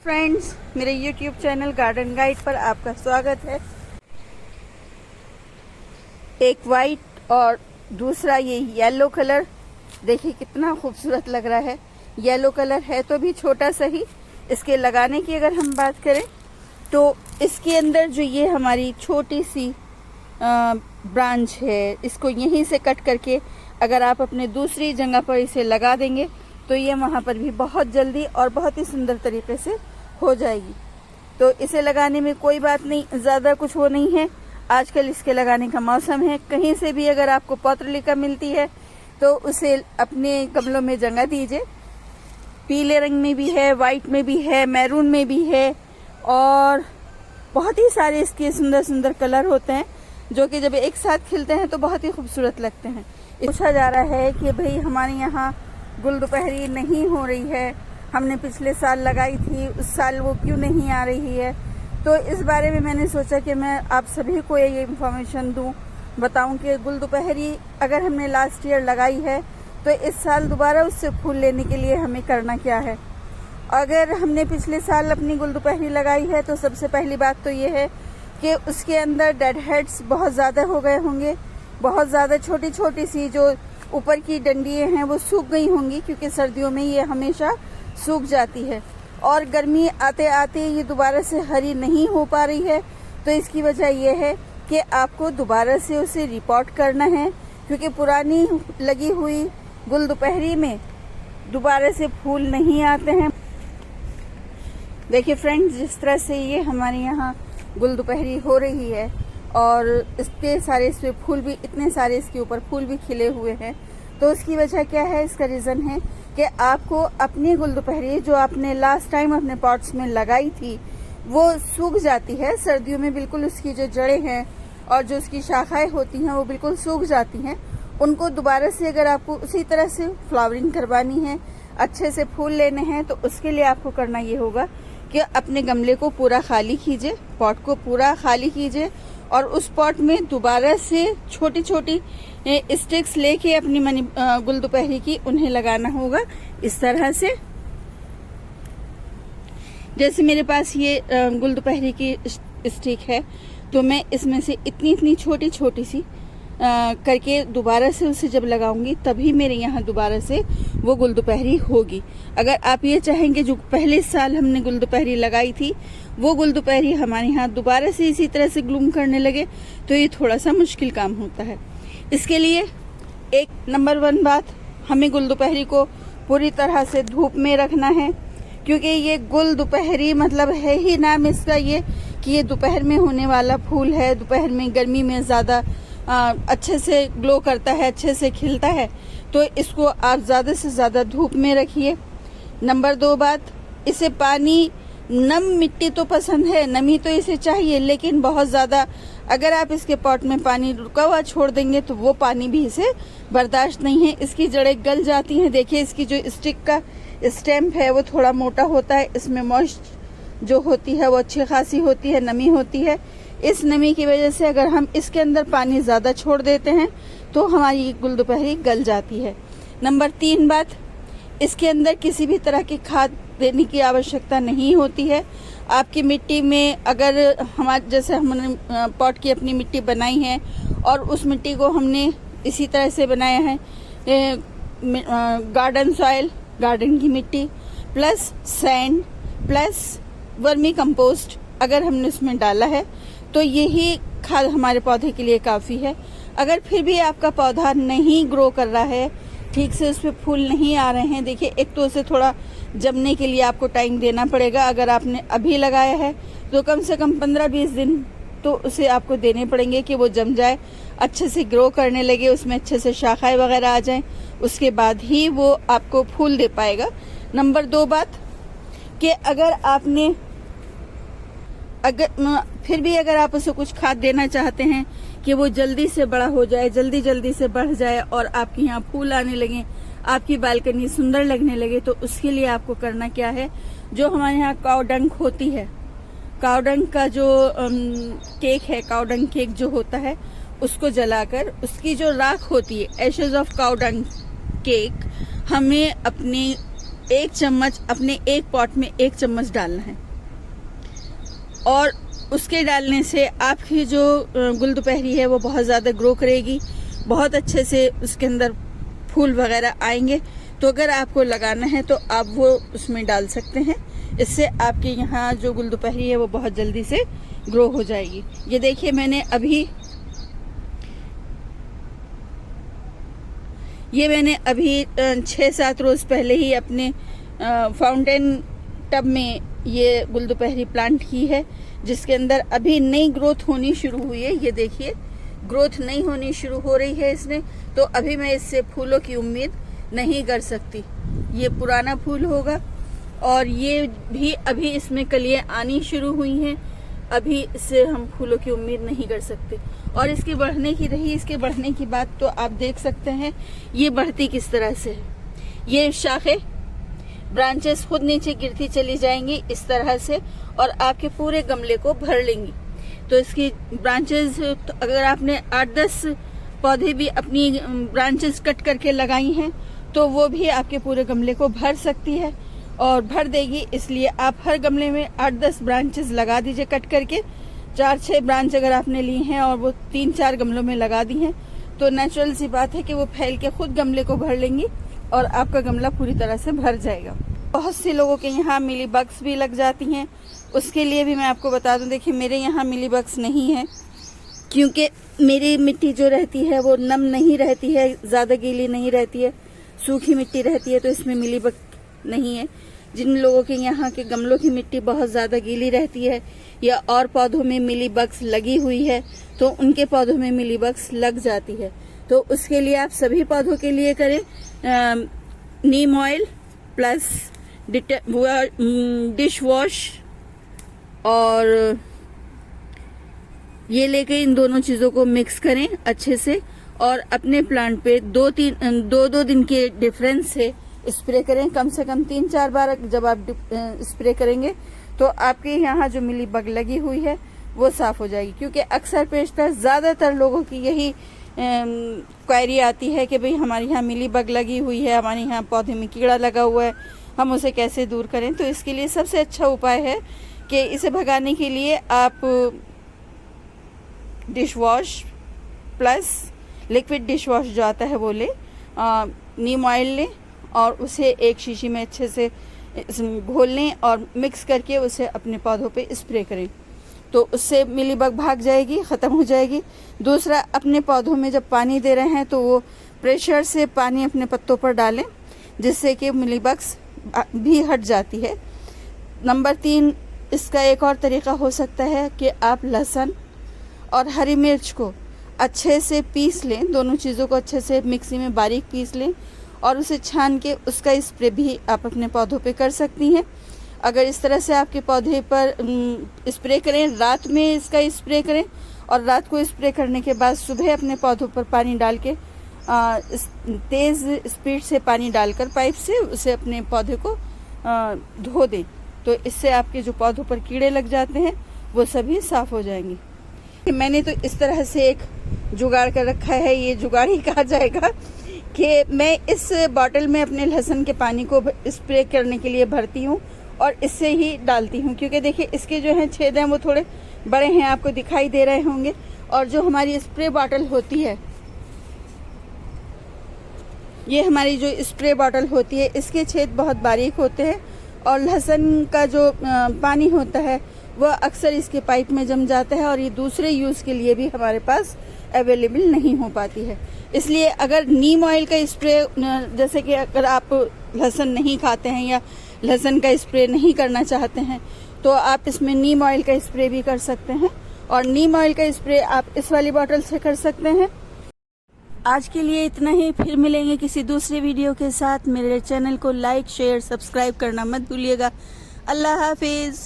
Friends, मेरे YouTube channel garden guide पर आपका स्वागत है। एक वाइट और दूसरा ये येलो कलर, देखिए कितना खूबसूरत लग रहा है। येलो कलर है तो भी छोटा सा ही। इसके लगाने की अगर हम बात करें तो इसके अंदर जो ये हमारी छोटी सी ब्रांच है, इसको यहीं से कट करके अगर आप अपने दूसरी जगह पर इसे लगा देंगे तो ये वहाँ पर भी बहुत जल्दी और बहुत ही सुंदर तरीके से हो जाएगी। तो इसे लगाने में कोई बात नहीं, ज़्यादा कुछ वो नहीं है। आजकल इसके लगाने का मौसम है। कहीं से भी अगर आपको पौत्रलिका मिलती है तो उसे अपने गमलों में जगह दीजिए। पीले रंग में भी है, वाइट में भी है, मैरून में भी है और बहुत ही सारे इसके सुंदर सुंदर कलर होते हैं जो कि जब एक साथ खिलते हैं तो बहुत ही खूबसूरत लगते हैं। पूछा जा रहा है कि भाई हमारे यहाँ गुल दोपहरी नहीं हो रही है, हमने पिछले साल लगाई थी, उस साल वो क्यों नहीं आ रही है। तो इस बारे में मैंने सोचा कि मैं आप सभी को ये इन्फॉर्मेशन दूं, बताऊं कि गुल दोपहरी अगर हमने लास्ट ईयर लगाई है तो इस साल दोबारा उससे फूल लेने के लिए हमें करना क्या है। अगर हमने पिछले साल अपनी गुल दोपहरी लगाई है तो सबसे पहली बात तो ये है कि उसके अंदर डेड हेड्स बहुत ज़्यादा हो गए होंगे, बहुत ज़्यादा छोटी छोटी सी जो ऊपर की डंडियाँ हैं वो सूख गई होंगी, क्योंकि सर्दियों में ये हमेशा सूख जाती है और गर्मी आते आते ये दोबारा से हरी नहीं हो पा रही है। तो इसकी वजह यह है कि आपको दोबारा से उसे रिपोर्ट करना है, क्योंकि पुरानी लगी हुई गुल दोपहरी में दोबारा से फूल नहीं आते हैं। देखिए फ्रेंड्स, जिस तरह से ये हमारे यहाँ गुल दोपहरी हो रही है और इसके सारे इसमें फूल भी, इतने सारे इसके ऊपर फूल भी खिले हुए हैं, तो उसकी वजह क्या है? इसका रीज़न है कि आपको अपनी गुल दोपहरी जो आपने लास्ट टाइम अपने पॉट्स में लगाई थी वो सूख जाती है। सर्दियों में बिल्कुल उसकी जो जड़ें हैं और जो उसकी शाखाएं होती हैं वो बिल्कुल सूख जाती हैं। उनको दोबारा से अगर आपको उसी तरह से फ्लावरिंग करवानी है, अच्छे से फूल लेने हैं, तो उसके लिए आपको करना ये होगा कि अपने गमले को पूरा खाली कीजिए, पॉट को पूरा खाली कीजिए और उस पॉट में दोबारा से छोटी छोटी स्टिक्स लेके अपनी गुल दोपहरी की उन्हें लगाना होगा इस तरह से। जैसे मेरे पास ये गुल दोपहरी की स्टिक है तो मैं इसमें से इतनी इतनी छोटी छोटी सी करके दोबारा से उसे जब लगाऊंगी तभी मेरे यहाँ दोबारा से वो गुल दोपहरी होगी। अगर आप ये चाहेंगे जो पहले साल हमने गुल दोपहरी लगाई थी वो गुल दोपहरी हमारे यहाँ दोबारा से इसी तरह से ग्लूम करने लगे तो ये थोड़ा सा मुश्किल काम होता है। इसके लिए एक नंबर 1 बात, हमें गुल दोपहरी को पूरी तरह से धूप में रखना है, क्योंकि ये गुल दोपहरी मतलब है ही नाम इसका ये कि ये दोपहर में होने वाला फूल है। दोपहर में गर्मी में ज़्यादा अच्छे से ग्लो करता है, अच्छे से खिलता है, तो इसको आप ज़्यादा से ज़्यादा धूप में रखिए। नंबर 2 बात, इसे पानी, नम मिट्टी तो पसंद है, नमी तो इसे चाहिए, लेकिन बहुत ज़्यादा अगर आप इसके पॉट में पानी रुका हुआ छोड़ देंगे तो वो पानी भी इसे बर्दाश्त नहीं है। इसकी जड़ें गल जाती हैं। देखिए इसकी जो स्टिक का स्टेम्प है वो थोड़ा मोटा होता है, इसमें मॉइस्ट जो होती है वो अच्छी खासी होती है, नमी होती है। इस नमी की वजह से अगर हम इसके अंदर पानी ज़्यादा छोड़ देते हैं तो हमारी गुल दोपहरी गल जाती है। नंबर 3 बात, इसके अंदर किसी भी तरह की खाद देने की आवश्यकता नहीं होती है। आपकी मिट्टी में अगर हमारे जैसे हमने पॉट की अपनी मिट्टी बनाई है और उस मिट्टी को हमने इसी तरह से बनाया है, गार्डन सॉइल, गार्डन की मिट्टी plus sand plus vermi compost अगर हमने उसमें डाला है तो यही खाद हमारे पौधे के लिए काफ़ी है। अगर फिर भी आपका पौधा नहीं ग्रो कर रहा है, ठीक से उस पर फूल नहीं आ रहे हैं, देखिए एक तो उसे थोड़ा जमने के लिए आपको टाइम देना पड़ेगा। अगर आपने अभी लगाया है तो कम से कम 15-20 दिन तो उसे आपको देने पड़ेंगे कि वो जम जाए, अच्छे से ग्रो करने लगे, उसमें अच्छे से शाखाएं वगैरह आ जाएं, उसके बाद ही वो आपको फूल दे पाएगा। नंबर 2 बात कि फिर भी अगर आप उसे कुछ खाद देना चाहते हैं कि वो जल्दी से बड़ा हो जाए, जल्दी से बढ़ जाए और आपके यहाँ फूल आने लगे, आपकी बालकनी सुंदर लगने लगे, तो उसके लिए आपको करना क्या है? जो हमारे यहाँ काउडंग होती है, काउडंग का जो केक है, काउडंग केक जो होता है, उसको जलाकर उसकी जो राख होती है, एशेज ऑफ काउडंग केक, हमें अपनी 1 चम्मच अपने एक पॉट में 1 चम्मच डालना है। और उसके डालने से आपकी जो गुलदुपहरी है वो बहुत ज़्यादा ग्रो करेगी, बहुत अच्छे से उसके अंदर फूल वगैरह आएंगे। तो अगर आपको लगाना है तो आप वो उसमें डाल सकते हैं। इससे आपके यहाँ जो गुलदुपहरी है वो बहुत जल्दी से ग्रो हो जाएगी। ये देखिए मैंने अभी 6-7 रोज पहले ही अपने फाउंटेन टब में ये गुलदुपहरी प्लांट की है, जिसके अंदर अभी नई ग्रोथ होनी शुरू हुई है। ये देखिए ग्रोथ नई होनी शुरू हो रही है इसमें। तो अभी मैं इससे फूलों की उम्मीद नहीं कर सकती, ये पुराना फूल होगा। और ये भी अभी इसमें कलियां आनी शुरू हुई हैं, अभी इससे हम फूलों की उम्मीद नहीं कर सकते। और इसके बढ़ने की बात तो आप देख सकते हैं ये बढ़ती किस तरह से है। ये शाखें ब्रांचेस खुद नीचे गिरती चली जाएंगी इस तरह से और आपके पूरे गमले को भर लेंगी। तो इसकी ब्रांचेस अगर आपने 8-10 पौधे भी अपनी ब्रांचेस कट करके लगाई हैं तो वो भी आपके पूरे गमले को भर सकती है और भर देगी। इसलिए आप हर गमले में 8-10 ब्रांचेस लगा दीजिए कट करके। 4-6 ब्रांच अगर आपने ली हैं और वो 3-4 गमलों में लगा दी हैं तो नेचुरल सी बात है कि वो फैल के खुद गमले को भर लेंगी और आपका गमला पूरी तरह से भर जाएगा। बहुत से लोगों के यहाँ मिली बग्स भी लग जाती हैं, उसके लिए भी मैं आपको बता दूं। देखिए मेरे यहाँ मिली बग्स नहीं है, क्योंकि मेरी मिट्टी जो रहती है वो नम नहीं रहती है, ज़्यादा गीली नहीं रहती है, सूखी मिट्टी रहती है, तो इसमें मिली बग नहीं है। जिन लोगों के यहाँ के गमलों की मिट्टी बहुत ज़्यादा गीली रहती है या और पौधों में मिली बग्स लगी हुई है तो उनके पौधों में मिली बग्स लग जाती है। तो उसके लिए आप सभी पौधों के लिए करें नीम ऑयल प्लस डिश वॉश, और ये लेके इन दोनों चीज़ों को मिक्स करें अच्छे से और अपने प्लांट पे 2 दिन के डिफरेंस से स्प्रे करें। कम से कम 3-4 बार जब आप स्प्रे करेंगे तो आपके यहाँ जो मिली बग लगी हुई है वो साफ हो जाएगी। क्योंकि अक्सर पेशतर ज़्यादातर लोगों की यही क्वेरी आती है कि भाई हमारे यहाँ मिली बग लगी हुई है, हमारे यहाँ पौधे में कीड़ा लगा हुआ है, हम उसे कैसे दूर करें। तो इसके लिए सबसे अच्छा उपाय है कि इसे भगाने के लिए आप dish wash plus liquid dish wash जो आता है वो ले, नीम ऑयल लें और उसे एक शीशी में अच्छे से घोल लें और मिक्स करके उसे अपने पौधों पे स्प्रे करें। तो उससे मिलीबग भाग जाएगी, ख़त्म हो जाएगी। दूसरा, अपने पौधों में जब पानी दे रहे हैं तो वो प्रेशर से पानी अपने पत्तों पर डालें, जिससे कि मिलीबग्स भी हट जाती है। नंबर 3, इसका एक और तरीका हो सकता है कि आप लहसुन और हरी मिर्च को अच्छे से पीस लें, दोनों चीज़ों को अच्छे से मिक्सी में बारीक पीस लें और उसे छान के उसका स्प्रे भी आप अपने पौधों पे कर सकती हैं। अगर इस तरह से आपके पौधे पर स्प्रे करें, रात में इसका स्प्रे करें और रात को स्प्रे करने के बाद सुबह अपने पौधों पर पानी डाल के तेज़ स्पीड से पानी डालकर पाइप से उसे अपने पौधे को धो दें। तो इससे आपके जो पौधों पर कीड़े लग जाते हैं वो सभी साफ़ हो जाएंगे। मैंने तो इस तरह से एक जुगाड़ कर रखा है, ये जुगाड़ ही कहा जाएगा, कि मैं इस बॉटल में अपने लहसुन के पानी को स्प्रे करने के लिए भरती हूँ और इससे ही डालती हूँ। क्योंकि देखिए इसके जो हैं छेद हैं वो थोड़े बड़े हैं, आपको दिखाई दे रहे होंगे। और जो हमारी स्प्रे बॉटल होती है, ये हमारी जो स्प्रे बॉटल होती है, इसके छेद बहुत बारीक होते हैं और लहसुन का जो पानी होता है वह अक्सर इसके पाइप में जम जाता है और ये दूसरे यूज़ के लिए भी हमारे पास अवेलेबल नहीं हो पाती है। इसलिए अगर नीम ऑयल का स्प्रे, जैसे कि अगर आप लहसुन नहीं खाते हैं या लहसुन का स्प्रे नहीं करना चाहते हैं तो आप इसमें नीम ऑयल का स्प्रे भी कर सकते हैं और नीम ऑयल का स्प्रे आप इस वाली बोतल से कर सकते हैं। आज के लिए इतना ही, फिर मिलेंगे किसी दूसरे वीडियो के साथ। मेरे चैनल को लाइक, शेयर, सब्सक्राइब करना मत भूलिएगा। अल्लाह हाफिज़।